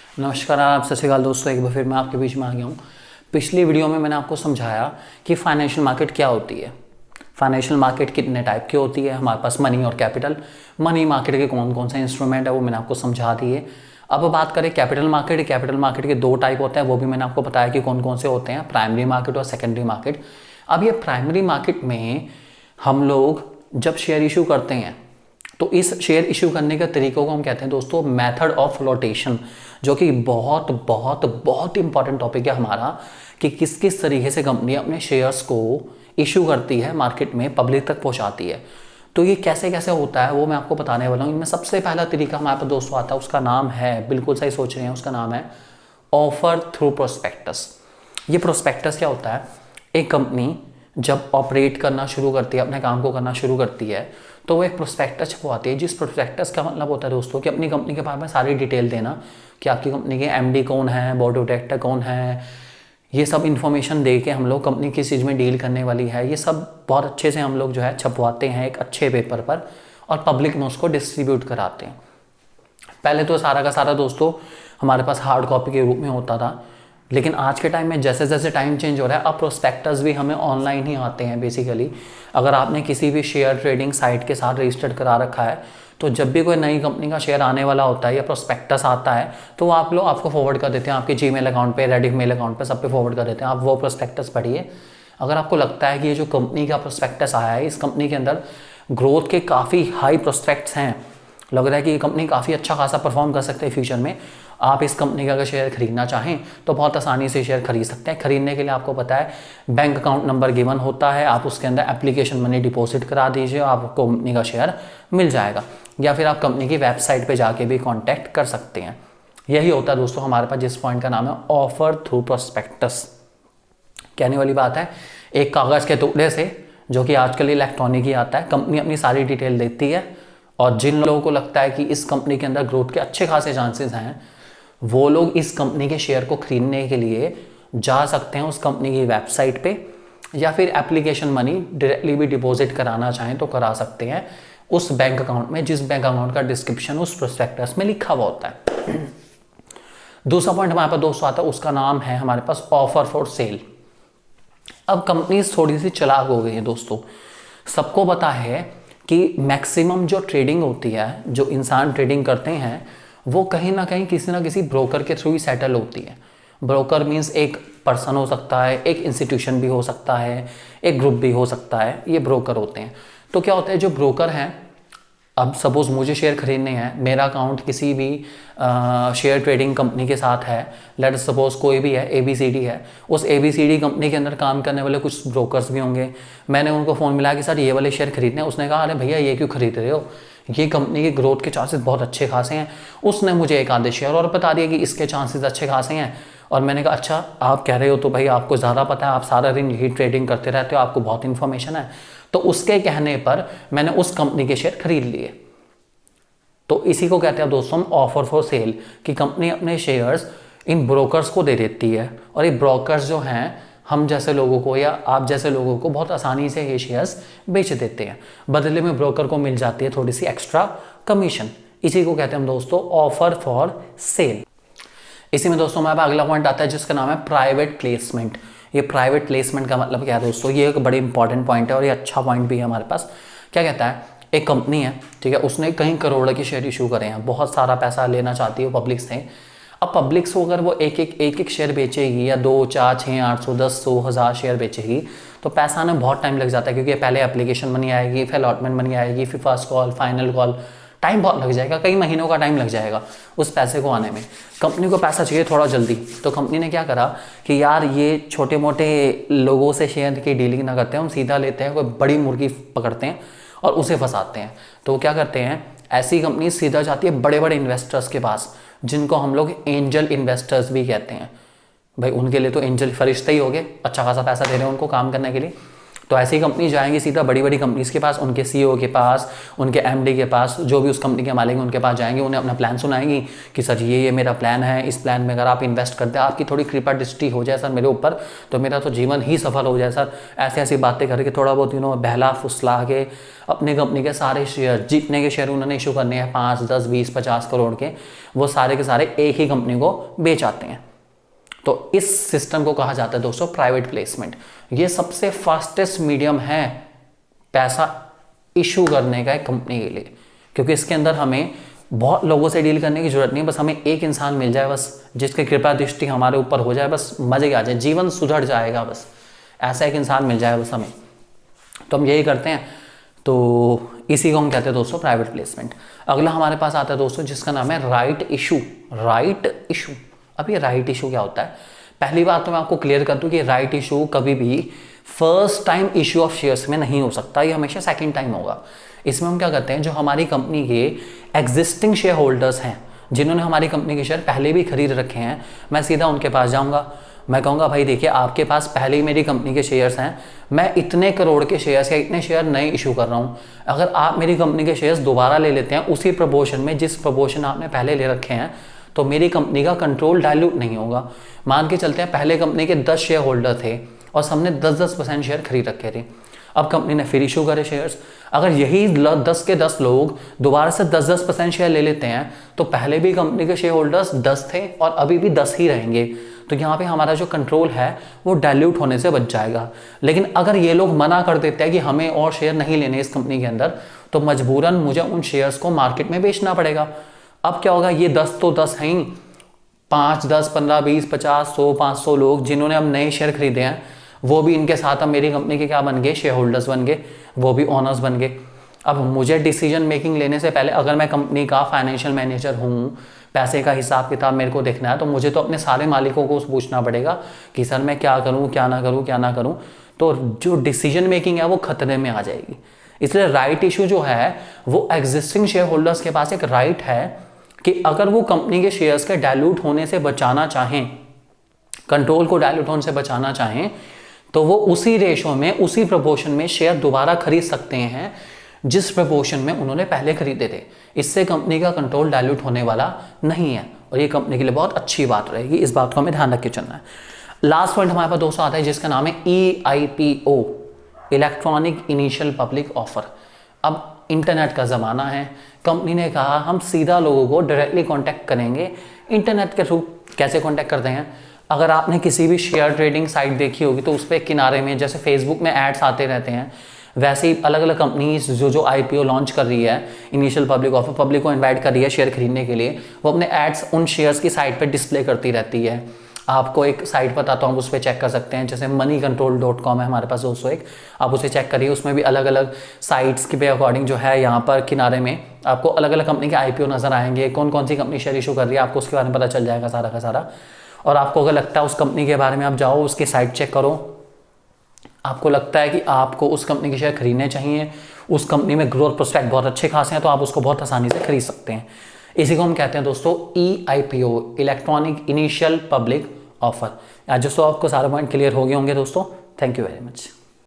नमस्कार, आप सत श्री अकाल दोस्तों। एक बार फिर मैं आपके बीच में आ गया हूँ। पिछली वीडियो में मैंने आपको समझाया कि फाइनेंशियल मार्केट क्या होती है, फाइनेंशियल मार्केट कितने टाइप की होती है, हमारे पास मनी और कैपिटल, मनी मार्केट के कौन कौन से इंस्ट्रूमेंट है वो मैंने आपको समझा दिए। अब बात करें कैपिटल मार्केट। कैपिटल मार्केट के दो टाइप होते हैं, वो भी मैंने आपको बताया कि कौन कौन से होते हैं, प्राइमरी मार्केट और सेकेंडरी मार्केट। अब ये प्राइमरी मार्केट में हम लोग जब शेयर इशू करते हैं तो इस शेयर इशू करने के तरीकों को हम कहते हैं दोस्तों मेथड ऑफ फ्लोटेशन, जो कि बहुत बहुत बहुत इंपॉर्टेंट टॉपिक है हमारा कि किस किस तरीके से कंपनी अपने शेयर्स को इशू करती है, मार्केट में पब्लिक तक पहुंचाती है। तो ये कैसे कैसे होता है वो मैं आपको बताने वाला हूँ। इनमें सबसे पहला तरीका हमारे पास दोस्तों आता है, उसका नाम है, बिल्कुल सही सोच रहे हैं, उसका नाम है ऑफर थ्रू प्रोस्पेक्टस। ये प्रोस्पेक्टस क्या होता है? एक कंपनी जब ऑपरेट करना शुरू करती है, अपने काम को करना शुरू करती है, तो वो एक प्रोस्पेक्टस छपवाती है। जिस प्रोस्पेक्टस का मतलब होता है दोस्तों कि अपनी कंपनी के बारे में सारी डिटेल देना कि आपकी कंपनी के एमडी कौन है, बोर्ड ऑफ डायरेक्टर कौन है, ये सब इन्फॉर्मेशन दे के हम लोग कंपनी किस चीज़ में डील करने वाली है, ये सब बहुत अच्छे से हम लोग जो है छपवाते हैं एक अच्छे पेपर पर और पब्लिक में उसको डिस्ट्रीब्यूट कराते हैं। पहले तो सारा का सारा दोस्तों हमारे पास हार्ड कॉपी के रूप में होता था, लेकिन आज के टाइम में जैसे जैसे टाइम चेंज हो रहा है अब प्रोस्पेक्टस भी हमें ऑनलाइन ही आते हैं। बेसिकली अगर आपने किसी भी शेयर ट्रेडिंग साइट के साथ रजिस्टर्ड करा रखा है तो जब भी कोई नई कंपनी का शेयर आने वाला होता है या प्रोस्पेक्टस आता है तो वो आप लोग आपको फॉरवर्ड कर देते हैं, आपके जीमेल अकाउंट पे, रेडिट मेल अकाउंट पे, सब पे फॉरवर्ड कर देते हैं। आप वो प्रोस्पेक्टस पढ़िए। अगर आपको लगता है कि ये जो कंपनी का प्रोस्पेक्टस आया है, इस कंपनी के अंदर ग्रोथ के काफ़ी हाई प्रोस्पेक्ट्स हैं, लग रहा है कि ये कंपनी काफ़ी अच्छा खासा परफॉर्म कर सकते हैं फ्यूचर में, आप इस कंपनी का अगर शेयर खरीदना चाहें तो बहुत आसानी से शेयर खरीद सकते हैं। खरीदने के लिए आपको पता है बैंक अकाउंट नंबर गिवन होता है, आप उसके अंदर एप्लीकेशन मनी डिपॉजिट करा दीजिए, आपको कंपनी का शेयर मिल जाएगा। या फिर आप कंपनी की वेबसाइट पे जाके भी कांटेक्ट कर सकते हैं। यही होता है दोस्तों हमारे पास, जिस पॉइंट का नाम है ऑफर थ्रू प्रोस्पेक्टस। कहने वाली बात है, एक कागज़ के टुकड़े से, जो कि आजकल इलेक्ट्रॉनिक ही आता है, कंपनी अपनी सारी डिटेल देती है और जिन लोगों को लगता है कि इस कंपनी के अंदर ग्रोथ के अच्छे खासे चांसेस हैं वो लोग इस कंपनी के शेयर को खरीदने के लिए जा सकते हैं उस कंपनी की वेबसाइट पे, या फिर एप्लीकेशन मनी डायरेक्टली भी डिपॉजिट कराना चाहें तो करा सकते हैं उस बैंक अकाउंट में जिस बैंक अकाउंट का डिस्क्रिप्शन उस प्रोस्पेक्टस में लिखा हुआ होता है। दूसरा पॉइंट हमारे पास दोस्तों आता है, उसका नाम है हमारे पास ऑफर फॉर सेल। अब कंपनी थोड़ी सी चालाक हो गई है दोस्तों। सबको पता है कि मैक्सिमम जो ट्रेडिंग होती है, जो इंसान ट्रेडिंग करते हैं, वो कहीं ना कहीं किसी ना किसी ब्रोकर के थ्रू ही सेटल होती है। ब्रोकर मीन्स एक पर्सन हो सकता है, एक इंस्टीट्यूशन भी हो सकता है, एक ग्रुप भी हो सकता है, ये ब्रोकर होते हैं। तो क्या होता है, जो ब्रोकर हैं, अब सपोज मुझे शेयर खरीदने हैं, मेरा अकाउंट किसी भी शेयर ट्रेडिंग कंपनी के साथ है, लेट सपोज कोई भी है, ABCD है, उस ABCD कंपनी के अंदर काम करने वाले कुछ ब्रोकर्स भी होंगे। मैंने उनको फ़ोन मिलाया कि सर ये वाले शेयर खरीदने हैं, उसने कहा अरे भैया ये क्यों खरीद रहे हो, ये कंपनी के ग्रोथ के चांसेस बहुत अच्छे खासे हैं। उसने मुझे एक आधे शेयर और बता दिया कि इसके चांसेस अच्छे खासे हैं, और मैंने कहा अच्छा आप कह रहे हो तो भाई आपको ज़्यादा पता है, आप सारा दिन यही ट्रेडिंग करते रहते हो, आपको बहुत इन्फॉर्मेशन है। तो उसके कहने पर मैंने उस कंपनी के शेयर खरीद लिए। तो इसी को कहते हैं दोस्तों हम ऑफर फॉर सेल, कि कंपनी अपने शेयर्स इन ब्रोकर्स को दे देती है और ये ब्रोकर्स जो हैं हम जैसे लोगों को या आप जैसे लोगों को बहुत आसानी से ये शेयर्स बेच देते हैं। बदले में ब्रोकर को मिल जाती है थोड़ी सी एक्स्ट्रा कमीशन। इसी को कहते हैं हम दोस्तों ऑफर फॉर सेल। इसी में दोस्तों हमारे पास अगला पॉइंट आता है जिसका नाम है प्राइवेट प्लेसमेंट। ये प्राइवेट प्लेसमेंट का मतलब क्या है दोस्तों, ये एक बड़ी इंपॉर्टेंट पॉइंट है और ये अच्छा पॉइंट भी है हमारे पास। क्या कहता है, एक कंपनी है, ठीक है, उसने कई करोड़ के शेयर इशू करे हैं, बहुत सारा पैसा लेना चाहती है पब्लिक से। अब पब्लिक से अगर वो एक एक शेयर बेचेगी या 2, 4, 6, 800, 10, 100, 1000 शेयर बेचेगी तो पैसा आने में बहुत टाइम लग जाता है, क्योंकि पहले एप्लीकेशन मनी आएगी, फिर अलॉटमेंट मनी आएगी, फिर first call, final call, time बहुत लग जाएगा, कई महीनों का टाइम लग जाएगा उस पैसे को आने में। कंपनी को पैसा चाहिए थोड़ा जल्दी, तो कंपनी ने क्या करा कि यार ये छोटे मोटे लोगों से शेयर की डीलिंग ना करते हैं, हम सीधा लेते हैं, कोई बड़ी मुर्गी पकड़ते हैं और उसे फंसाते हैं। तो वो क्या करते हैं, ऐसी कंपनी सीधा जाती है बड़े बड़े इन्वेस्टर्स के पास, जिनको हम लोग एंजल इन्वेस्टर्स भी कहते हैं। भाई उनके लिए तो एंजल फरिश्ते ही हो गए, अच्छा खासा पैसा दे रहे हैं उनको काम करने के लिए। तो ऐसी कंपनी जाएंगी सीधा बड़ी बड़ी कंपनीज के पास, उनके सीईओ के पास, उनके एमडी के पास, जो भी उस कंपनी के मालिक हैं उनके पास जाएंगे, उन्हें अपना प्लान सुनाएंगी कि सर ये मेरा प्लान है, इस प्लान में अगर आप इन्वेस्ट करते हैं, आपकी थोड़ी कृपा दृष्टि हो जाए सर मेरे ऊपर, तो मेरा तो जीवन ही सफल हो जाए सर। ऐसी ऐसी बातें करके थोड़ा बहुत बहला फुसला के अपनी कंपनी के सारे शेयर, जितने के शेयर उन्होंने इशू करने हैं 5, 10, 20, 50 करोड़ के, वो सारे के सारे एक ही कंपनी को बेच आते हैं। तो इस सिस्टम को कहा जाता है दोस्तों प्राइवेट प्लेसमेंट। ये सबसे फास्टेस्ट मीडियम है पैसा इशू करने का एक कंपनी के लिए, क्योंकि इसके अंदर हमें बहुत लोगों से डील करने की जरूरत नहीं है, बस हमें एक इंसान मिल जाए बस, जिसकी कृपा दृष्टि हमारे ऊपर हो जाए, बस मजे आ जाए, जीवन सुधर जाएगा, बस ऐसा एक इंसान मिल जाए बस हमें। तो हम यही करते हैं, तो इसी को हम कहते हैं दोस्तों प्राइवेट प्लेसमेंट। अगला हमारे पास आता है दोस्तों जिसका नाम है राइट इशू। राइट इशू, अब ये राइट इशू क्या होता है? पहली बात तो मैं आपको क्लियर कर दूं कि राइट इशू कभी भी first time issue of shares में नहीं हो सकता, ये हमेशा सेकंड टाइम होगा। इसमें हम क्या करते हैं, जो हमारी कंपनी के एग्जिस्टिंग शेयर होल्डर्स हैं, जिन्होंने हमारी कंपनी के शेयर पहले भी खरीद रखे हैं, मैं सीधा उनके पास जाऊंगा, मैं कहूँगा भाई देखिए आपके पास पहले ही मेरी कंपनी के शेयर्स हैं, मैं इतने करोड़ के शेयर्स या इतने शेयर नए इशू कर रहा हूँ, अगर आप मेरी कंपनी के शेयर्स दोबारा ले लेते हैं उसी प्रपोर्शन में जिस प्रपोर्शन आपने पहले ले रखे हैं, तो मेरी कंपनी का कंट्रोल डाइल्यूट नहीं होगा। मान के चलते हैं पहले कंपनी के 10 शेयर होल्डर थे और सबने 10-10% शेयर खरीद रखे थे, अब कंपनी ने फिर इशू करे शेयर्स, अगर यही 10 के 10 लोग दोबारा से 10-10% शेयर ले लेते हैं, तो पहले भी कंपनी के शेयर होल्डर्स 10 थे और अभी भी 10 ही रहेंगे, तो यहाँ पे हमारा जो कंट्रोल है वो डाइल्यूट होने से बच जाएगा। लेकिन अगर ये लोग मना कर देते हैं कि हमें और शेयर नहीं लेने इस कंपनी के अंदर, तो मजबूरन मुझे उन शेयर्स को मार्केट में बेचना पड़ेगा। अब क्या होगा, ये 10 तो 10 हैं ही, 5, 10, 15, 20, 50, 100, 500 लोग जिन्होंने अब नए शेयर खरीदे हैं, वो भी इनके साथ अब मेरी कंपनी के क्या बन गए, शेयर होल्डर्स बन गए, वो भी ओनर्स बन गए। अब मुझे डिसीजन मेकिंग लेने से पहले, अगर मैं कंपनी का फाइनेंशियल मैनेजर हूँ, पैसे का हिसाब किताब मेरे को देखना है, तो मुझे तो अपने सारे मालिकों को पूछना पड़ेगा कि सर मैं क्या करूँ, क्या ना करूँ, क्या ना करूँ, तो जो डिसीजन मेकिंग है वो खतरे में आ जाएगी। इसलिए राइट इशू जो है वो एग्जिस्टिंग शेयर होल्डर्स के पास एक राइट है कि अगर वो कंपनी के शेयर्स के डाइल्यूट होने से बचाना चाहें, कंट्रोल को डाइल्यूट होने से बचाना चाहें, तो वो उसी रेशो में, उसी प्रपोर्शन में शेयर दोबारा खरीद सकते हैं जिस प्रपोर्शन में उन्होंने पहले खरीदे थे। इससे कंपनी का कंट्रोल डाइल्यूट होने वाला नहीं है और ये कंपनी के लिए बहुत अच्छी बात रहेगी, इस बात को हमें ध्यान रख के चलना है। लास्ट पॉइंट हमारे पास दोस्तों आता है जिसका नाम है EIPO, electronic initial public offer. अब इंटरनेट का ज़माना है, कंपनी ने कहा हम सीधा लोगों को डायरेक्टली कांटेक्ट करेंगे। इंटरनेट के थ्रू कैसे कांटेक्ट करते हैं, अगर आपने किसी भी शेयर ट्रेडिंग साइट देखी होगी तो उस पर किनारे में जैसे फेसबुक में एड्स आते रहते हैं, वैसे ही अलग अलग कंपनीज जो IPO लॉन्च कर रही है, इनिशियल पब्लिक ऑफर, पब्लिक को इन्वाइट कर रही है शेयर खरीदने के लिए, वो अपने एड्स उन शेयर्स की साइट पर डिस्प्ले करती रहती है। आपको एक साइट बताता हूँ, उस पर चेक कर सकते हैं, जैसे moneycontrol.com है हमारे पास दोस्तों एक, आप उसे चेक करिए, उसमें भी अलग अलग साइट्स के अकॉर्डिंग जो है यहाँ पर किनारे में आपको अलग अलग कंपनी के IPO नजर आएंगे, कौन कौन सी कंपनी शेयर इशू कर रही है, आपको उसके बारे में पता चल जाएगा सारा का सारा। और आपको अगर लगता है उस कंपनी के बारे में, आप जाओ उसकी साइट चेक करो, आपको लगता है कि आपको उस कंपनी के शेयर खरीदने चाहिए, उस कंपनी में ग्रोथ प्रोस्पेक्ट बहुत अच्छे खासे हैं, तो आप उसको बहुत आसानी से खरीद सकते हैं। इसी को हम कहते हैं दोस्तों EIPO, electronic initial public offer. आज दोस्तों आपको सारे पॉइंट क्लियर हो गए होंगे दोस्तों। Thank you very much.